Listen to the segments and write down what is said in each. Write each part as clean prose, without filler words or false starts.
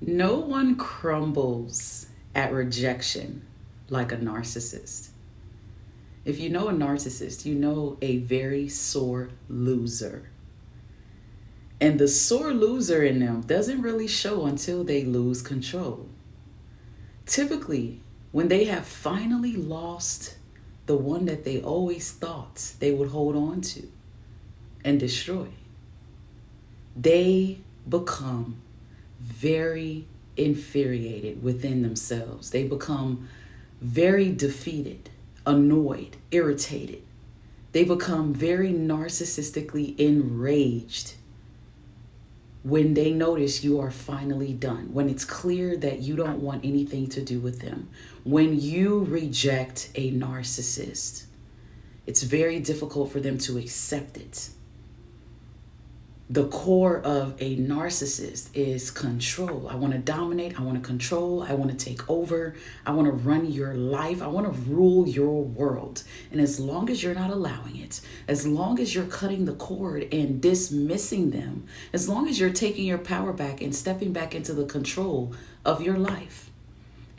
No one crumbles at rejection like a narcissist. If you know a narcissist, you know a very sore loser. And the sore loser in them doesn't really show until they lose control. Typically, when they have finally lost the one that they always thought they would hold on to and destroy, they become very infuriated within themselves. They become very defeated, annoyed, irritated. They become very narcissistically enraged when they notice you are finally done, when it's clear that you don't want anything to do with them. When you reject a narcissist, it's very difficult for them to accept it. The core of a narcissist is control. I want to dominate. I want to control. I want to take over. I want to run your life. I want to rule your world. And as long as you're not allowing it, as long as you're cutting the cord and dismissing them, as long as you're taking your power back and stepping back into the control of your life,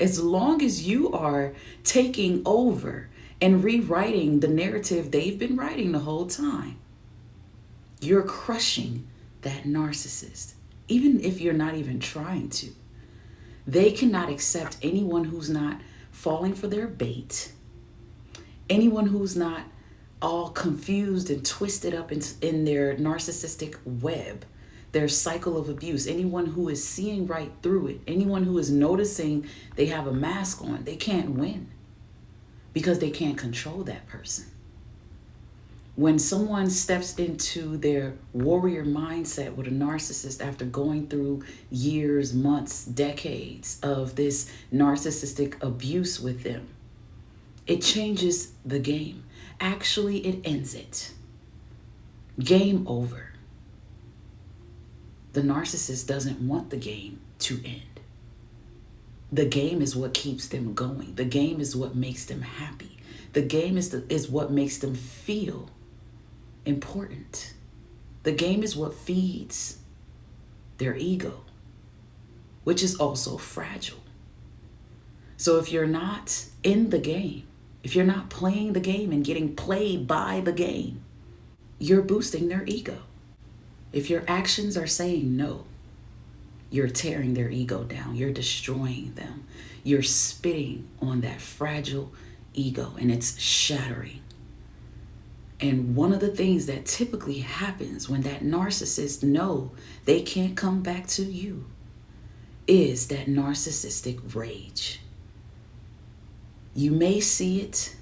as long as you are taking over and rewriting the narrative they've been writing the whole time, you're crushing that narcissist, even if you're not even trying to. They cannot accept anyone who's not falling for their bait, anyone who's not all confused and twisted up in their narcissistic web, their cycle of abuse, anyone who is seeing right through it, anyone who is noticing they have a mask on. They can't win because they can't control that person. When someone steps into their warrior mindset with a narcissist after going through years, months, decades of this narcissistic abuse with them, it changes the game. Actually, it ends it. Game over. The narcissist doesn't want the game to end. The game is what keeps them going. The game is what makes them happy. The game is what makes them feel important. The game is what feeds their ego, which is also fragile. So if you're not in the game, if you're not playing the game and getting played by the game, you're boosting their ego. If your actions are saying no, you're tearing their ego down. You're destroying them. You're spitting on that fragile ego and it's shattering. And one of the things that typically happens when that narcissist know they can't come back to you is that narcissistic rage. You may see it,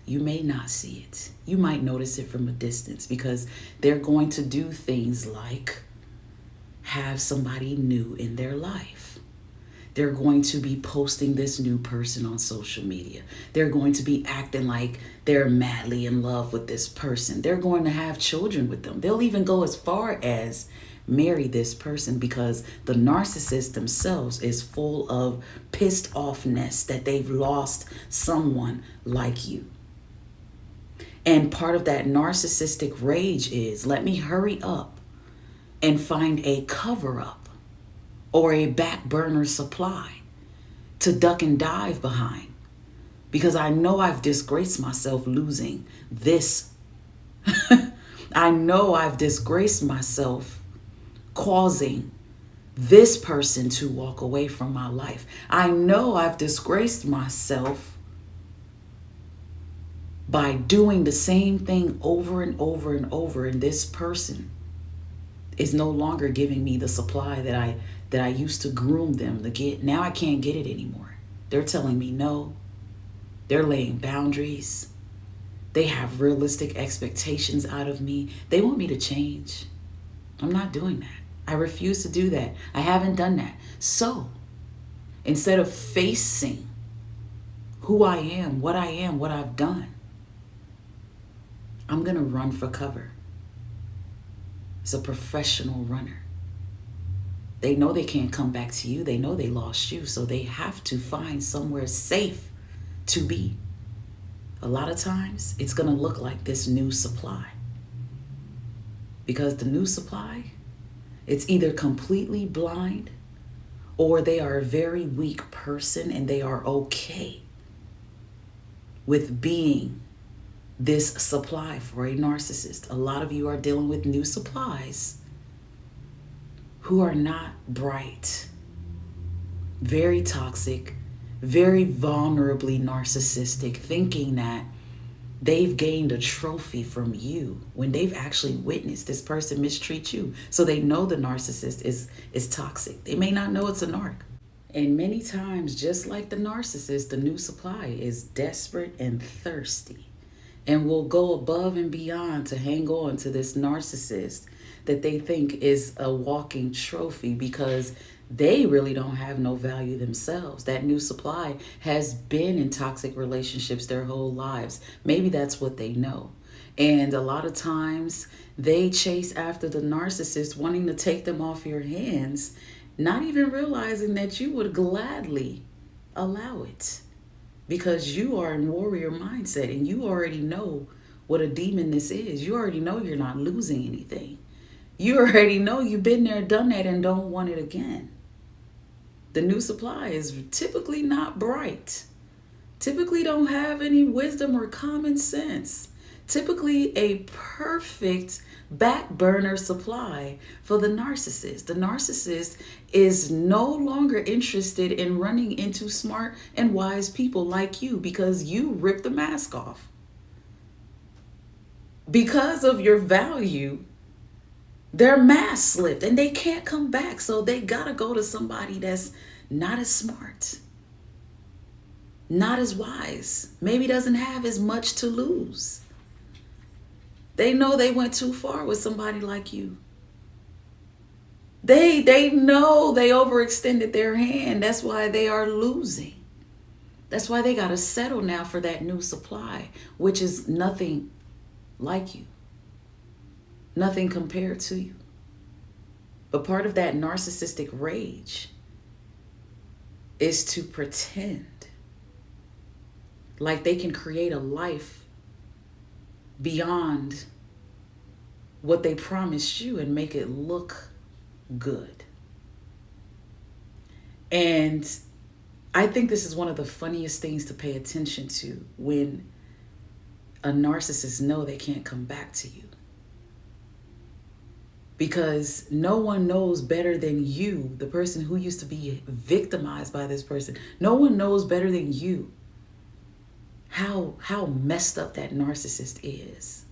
you may not see it. You might notice it from a distance because they're going to do things like have somebody new in their life. They're going to be posting this new person on social media. They're going to be acting like they're madly in love with this person. They're going to have children with them. They'll even go as far as marry this person because the narcissist themselves is full of pissed offness that they've lost someone like you. And part of that narcissistic rage is, let me hurry up and find a cover up or a back burner supply to duck and dive behind because I know I've disgraced myself losing this. I know I've disgraced myself causing this person to walk away from my life. I know I've disgraced myself by doing the same thing over and over and over, and this person is no longer giving me the supply that I used to groom them to get. Now I can't get it anymore. They're telling me no. They're laying boundaries. They have realistic expectations out of me. They want me to change. I'm not doing that. I refuse to do that. I haven't done that. So instead of facing who I am, what I've done, I'm going to run for cover. It's a professional runner. They know they can't come back to you. They know they lost you. So they have to find somewhere safe to be. A lot of times it's going to look like this new supply. Because the new supply, it's either completely blind or they are a very weak person and they are okay with being this supply for a narcissist. A lot of you are dealing with new supplies who are not bright, very toxic, very vulnerably narcissistic, thinking that they've gained a trophy from you when they've actually witnessed this person mistreat you. So they know the narcissist is toxic. They may not know it's a narc. And many times, just like the narcissist, the new supply is desperate and thirsty and will go above and beyond to hang on to this narcissist that they think is a walking trophy because they really don't have no value themselves. That new supply has been in toxic relationships their whole lives. Maybe that's what they know. And a lot of times they chase after the narcissist, wanting to take them off your hands, not even realizing that you would gladly allow it because you are in warrior mindset and you already know what a demon this is. You already know you're not losing anything. You already know you've been there, done that, and don't want it again. The new supply is typically not bright, typically don't have any wisdom or common sense, typically a perfect back burner supply for the narcissist. The narcissist is no longer interested in running into smart and wise people like you because you ripped the mask off. Because of your value, their mask slipped and they can't come back. So they gotta go to somebody that's not as smart, not as wise, maybe doesn't have as much to lose. They know they went too far with somebody like you. They know they overextended their hand. That's why they are losing. That's why they gotta settle now for that new supply, which is nothing like you. Nothing compared to you. But part of that narcissistic rage is to pretend like they can create a life beyond what they promised you and make it look good. And I think this is one of the funniest things to pay attention to when a narcissist know they can't come back to you. Because no one knows better than you, the person who used to be victimized by this person. No one knows better than you how messed up that narcissist is.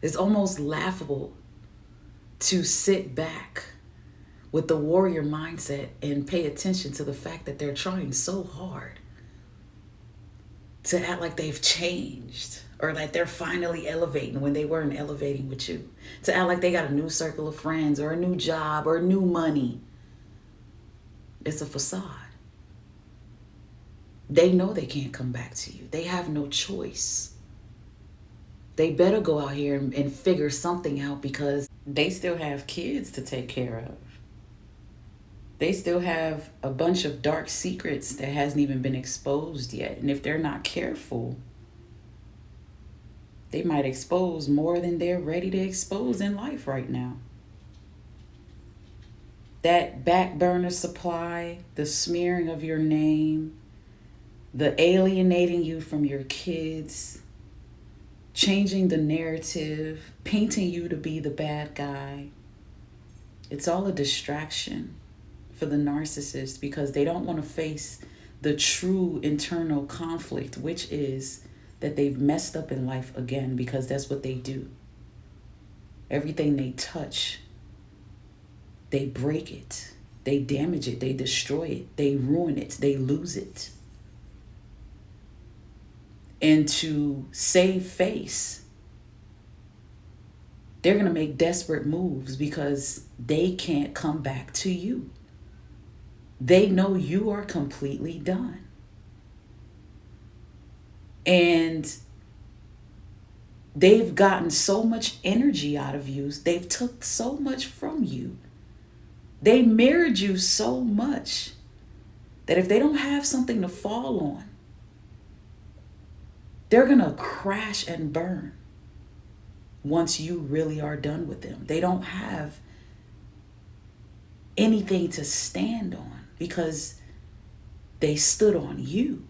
It's almost laughable to sit back with the warrior mindset and pay attention to the fact that they're trying so hard to act like they've changed or like they're finally elevating when they weren't elevating with you. To act like they got a new circle of friends or a new job or new money. It's a facade. They know they can't come back to you. They have no choice. They better go out here and figure something out because they still have kids to take care of. They still have a bunch of dark secrets that hasn't even been exposed yet. And if they're not careful, they might expose more than they're ready to expose in life right now. That back burner supply, the smearing of your name, the alienating you from your kids, changing the narrative, painting you to be the bad guy. It's all a distraction for the narcissist because they don't want to face the true internal conflict, which is that they've messed up in life again, because that's what they do. Everything they touch, they break it, they damage it, they destroy it, they ruin it, they lose it. And to save face, they're going to make desperate moves because they can't come back to you. They know you are completely done. And they've gotten so much energy out of you. They've took so much from you. They mirrored you so much that if they don't have something to fall on, they're going to crash and burn once you really are done with them. They don't have anything to stand on because they stood on you.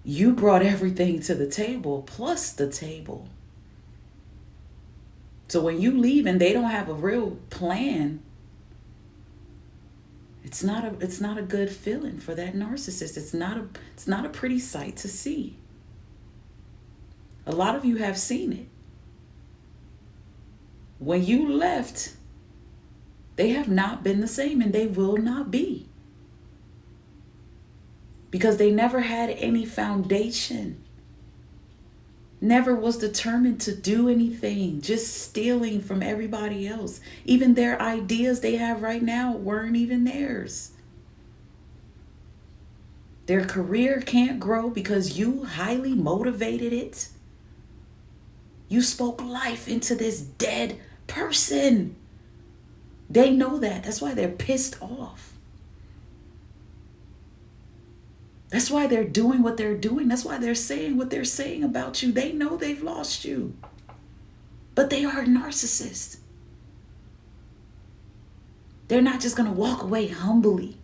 You brought everything to the table plus the table. So when you leave and they don't have a real plan, it's not a good feeling for that narcissist. It's not a pretty sight to see. A lot of you have seen it. When you left, they have not been the same, and they will not be. Because they never had any foundation. Never was determined to do anything, just stealing from everybody else. Even their ideas they have right now weren't even theirs. Their career can't grow because you highly motivated it. You spoke life into this dead person. They know that. That's why they're pissed off. That's why they're doing what they're doing. That's why they're saying what they're saying about you. They know they've lost you. But they are narcissists. They're not just going to walk away humbly.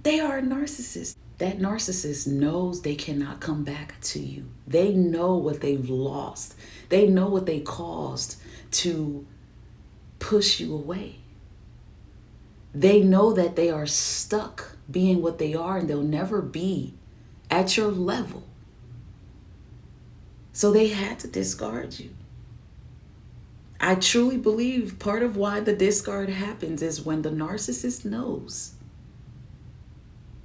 They are a narcissist. That narcissist knows they cannot come back to you. They know what they've lost. They know what they caused to push you away. They know that they are stuck being what they are and they'll never be at your level. So they had to discard you. I truly believe part of why the discard happens is when the narcissist knows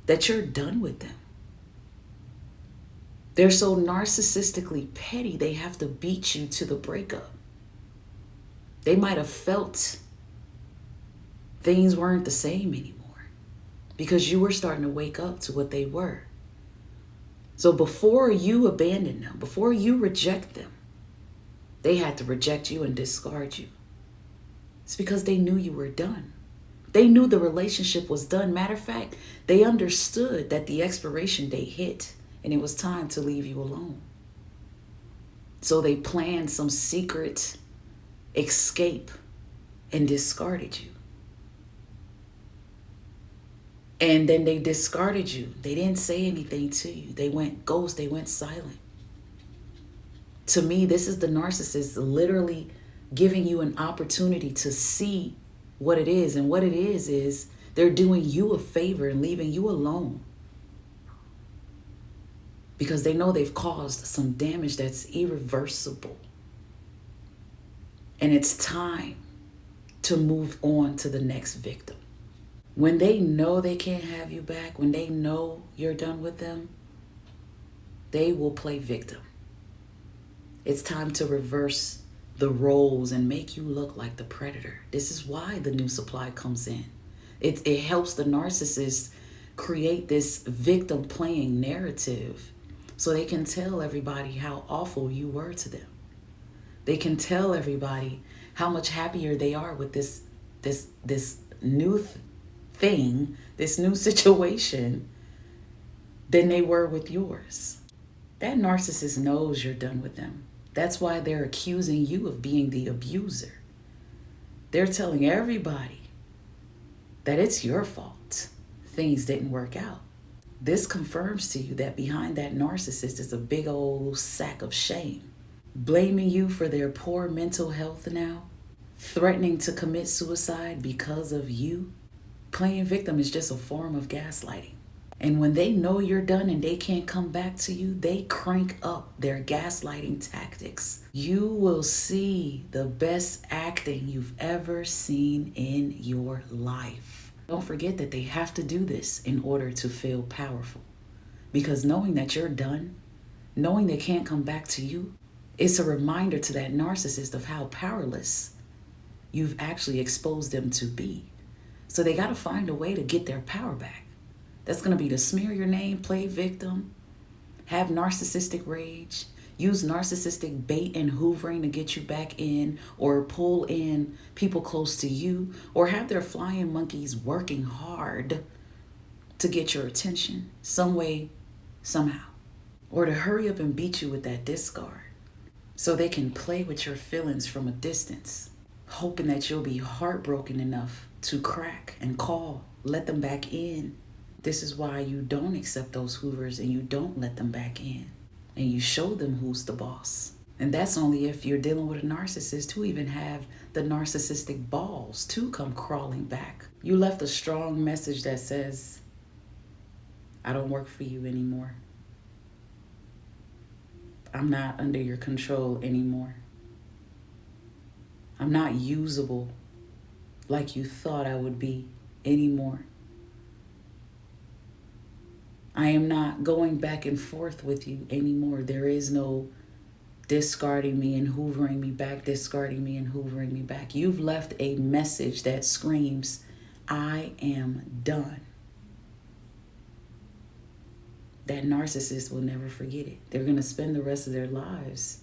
that you're done with them. They're so narcissistically petty, they have to beat you to the breakup. They might have felt things weren't the same anymore because you were starting to wake up to what they were. So before you abandon them, before you reject them, they had to reject you and discard you. It's because they knew you were done. They knew the relationship was done. Matter of fact, they understood that the expiration date hit and it was time to leave you alone. So they planned some secret escape and discarded you. And then they discarded you. They didn't say anything to you. They went ghost. They went silent. To me, this is the narcissist literally giving you an opportunity to see what it is. And what it is they're doing you a favor and leaving you alone. Because they know they've caused some damage that's irreversible. And it's time to move on to the next victim. When they know they can't have you back, when they know you're done with them, they will play victim. It's time to reverse the roles and make you look like the predator. This is why the new supply comes in. It helps the narcissist create this victim playing narrative so they can tell everybody how awful you were to them. They can tell everybody how much happier they are with this new thing, this new situation, than they were with yours. That narcissist knows you're done with them. That's why they're accusing you of being the abuser. They're telling everybody that it's your fault. Things didn't work out. This confirms to you that behind that narcissist is a big old sack of shame. Blaming you for their poor mental health now. Threatening to commit suicide because of you. Playing victim is just a form of gaslighting. And when they know you're done and they can't come back to you, they crank up their gaslighting tactics. You will see the best acting you've ever seen in your life. Don't forget that they have to do this in order to feel powerful. Because knowing that you're done, knowing they can't come back to you, it's a reminder to that narcissist of how powerless you've actually exposed them to be. So they got to find a way to get their power back. That's going to be to smear your name, play victim, have narcissistic rage, use narcissistic bait and hoovering to get you back in or pull in people close to you, or have their flying monkeys working hard to get your attention some way, somehow, or to hurry up and beat you with that discard so they can play with your feelings from a distance. hoping that you'll be heartbroken enough to crack and call, let them back in. This is why you don't accept those hoovers and you don't let them back in. And you show them who's the boss. And that's only if you're dealing with a narcissist who even have the narcissistic balls to come crawling back. You left a strong message that says, I don't work for you anymore. I'm not under your control anymore. I'm not usable like you thought I would be anymore. I am not going back and forth with you anymore. There is no discarding me and hoovering me back, discarding me and hoovering me back. You've left a message that screams, I am done. That narcissist will never forget it. They're going to spend the rest of their lives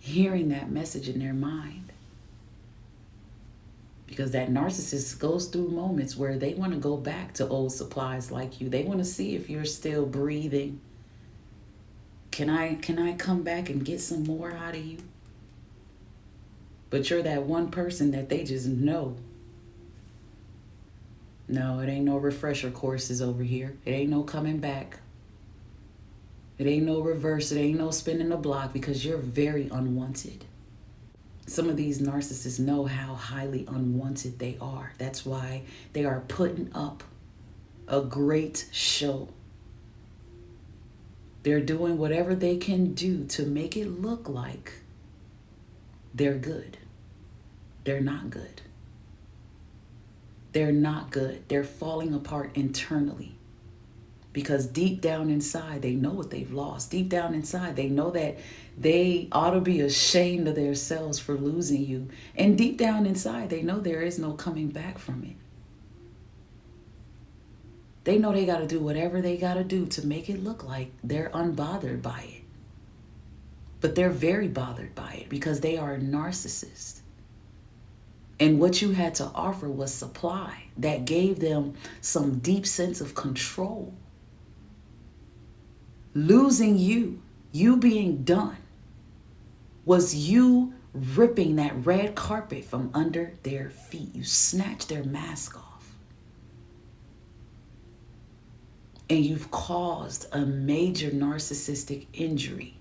hearing that message in their mind. Because that narcissist goes through moments where they want to go back to old supplies like you. They want to see if you're still breathing. Can I come back and get some more out of you? But you're that one person that they just know. No, it ain't no refresher courses over here. It ain't no coming back. It ain't no reverse. It ain't no spinning the block because you're very unwanted. Some of these narcissists know how highly unwanted they are. That's why they are putting up a great show. They're doing whatever they can do to make it look like they're good. They're not good. They're not good. They're falling apart internally. Because deep down inside, they know what they've lost. Deep down inside, they know that they ought to be ashamed of themselves for losing you. And deep down inside, they know there is no coming back from it. They know they got to do whatever they got to do to make it look like they're unbothered by it. But they're very bothered by it because they are a narcissist. And what you had to offer was supply that gave them some deep sense of control. Losing you being done, was you ripping that red carpet from under their feet. You snatched their mask off. And you've caused a major narcissistic injury.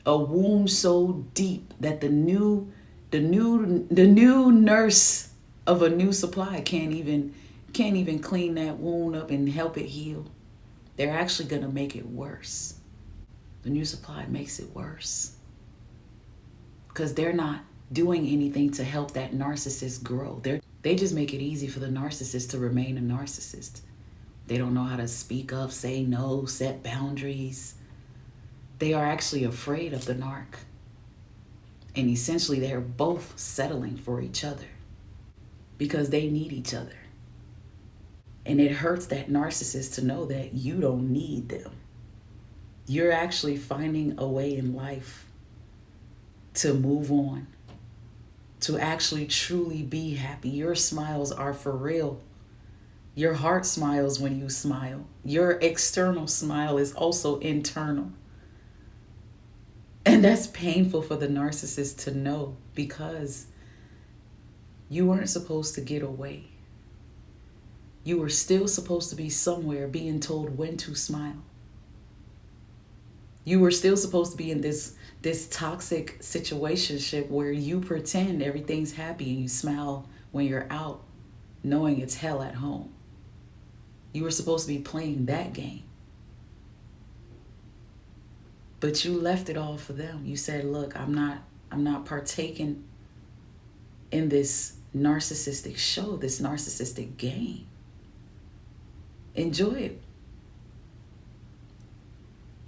A wound so deep that the new nurse of a new supply can't even clean that wound up and help it heal. They're actually going to make it worse. The new supply makes it worse. Because they're not doing anything to help that narcissist grow. They just make it easy for the narcissist to remain a narcissist. They don't know how to speak up, say no, set boundaries. They are actually afraid of the narc. And essentially, they're both settling for each other because they need each other. And it hurts that narcissist to know that you don't need them. You're actually finding a way in life to move on, to actually truly be happy. Your smiles are for real. Your heart smiles when you smile. Your external smile is also internal. And that's painful for the narcissist to know because you weren't supposed to get away. You were still supposed to be somewhere being told when to smile. You were still supposed to be in this toxic situationship where you pretend everything's happy and you smile when you're out, knowing it's hell at home. You were supposed to be playing that game. But you left it all for them. You said, look, I'm not partaking in this narcissistic show, this narcissistic game. Enjoy it.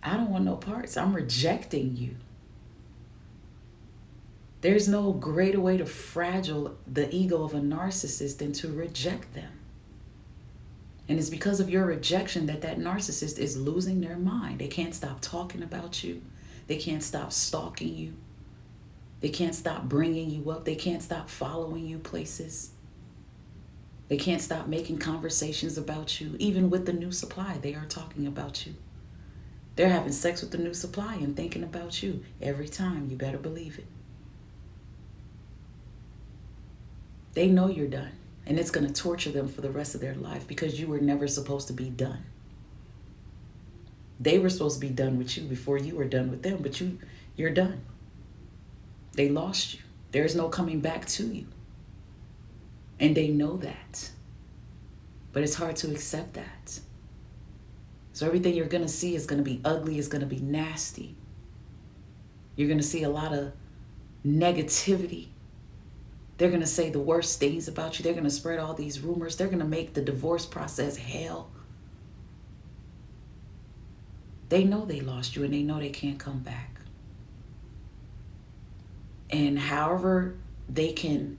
I don't want no parts. I'm rejecting you. There's no greater way to fragile the ego of a narcissist than to reject them. And it's because of your rejection that narcissist is losing their mind. They can't stop talking about you. They can't stop stalking you. They can't stop bringing you up. They can't stop following you places. They can't stop making conversations about you. Even with the new supply, they are talking about you. They're having sex with the new supply and thinking about you every time. You better believe it. They know you're done. And it's going to torture them for the rest of their life because you were never supposed to be done. They were supposed to be done with you before you were done with them, but you're done. They lost you. There's no coming back to you. And they know that. But it's hard to accept that. So everything you're going to see is going to be ugly, it's going to be nasty. You're going to see a lot of negativity. They're going to say the worst things about you. They're going to spread all these rumors. They're going to make the divorce process hell. They know they lost you and they know they can't come back. And however they can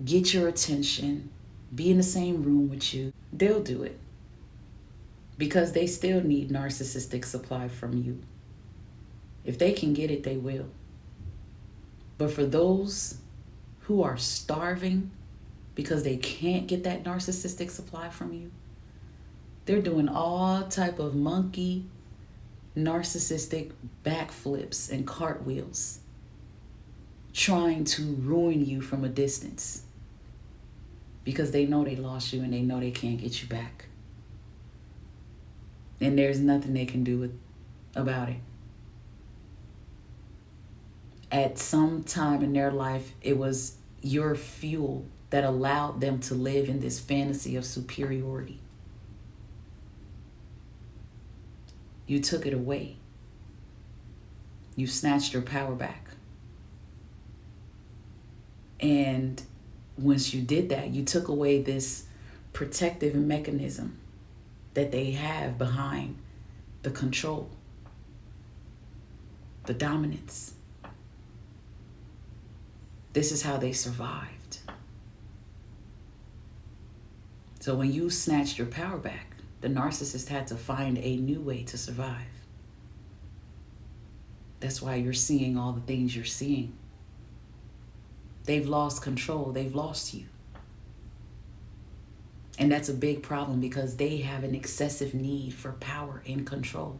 get your attention, be in the same room with you, they'll do it. Because they still need narcissistic supply from you. If they can get it, they will. But for those who are starving because they can't get that narcissistic supply from you, they're doing all type of monkey, narcissistic backflips and cartwheels, trying to ruin you from a distance because they know they lost you and they know they can't get you back. And there's nothing they can do about it. At some time in their life, it was your fuel that allowed them to live in this fantasy of superiority. You took it away. You snatched your power back. And once you did that, you took away this protective mechanism that they have behind the control, the dominance. This is how they survived. So when you snatched your power back, the narcissist had to find a new way to survive. That's why you're seeing all the things you're seeing. They've lost control. They've lost you. And that's a big problem because they have an excessive need for power and control.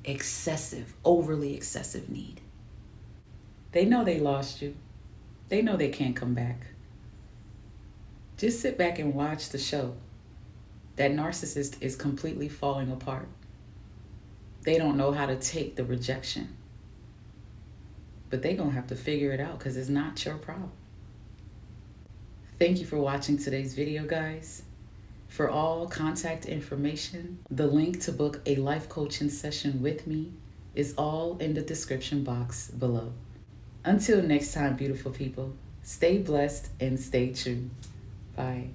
Excessive, overly excessive need. They know they lost you. They know they can't come back. Just sit back and watch the show. That narcissist is completely falling apart. They don't know how to take the rejection. But they're going to have to figure it out because it's not your problem. Thank you for watching today's video, guys. For all contact information, the link to book a life coaching session with me is all in the description box below. Until next time, beautiful people, stay blessed and stay true. Bye.